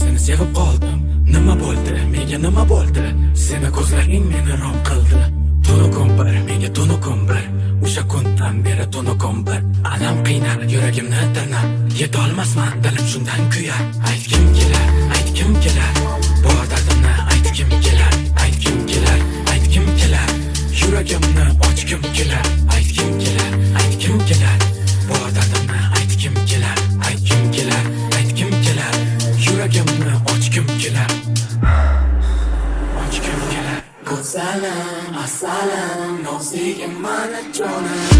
seni sevib qoldim. Nima bo'ldi, menga nima bo'ldi? Seni ko'zlaring meni rom qildi. Tunukum bir, menga tunukum bir. O'sha kundan beri tunukum bir. Alam qiynar, yuragimni tirnar. Yetolmasman, dilim shundan kuyar. Aytgim kelar, aytgim kelar. Bu dardimni aytgim kelar. Aytgim kelar, aytgim kelar. Yuragimni ochgim kelar. Aytgim kelar, aytgim kelar. Bu dardimni aytgim kelar. Aytgim kelar, aytgim kelar. Yuragimni ochgim kelar. Ochgim kelar. Go'zalim, asalim, nozligim mana jonim.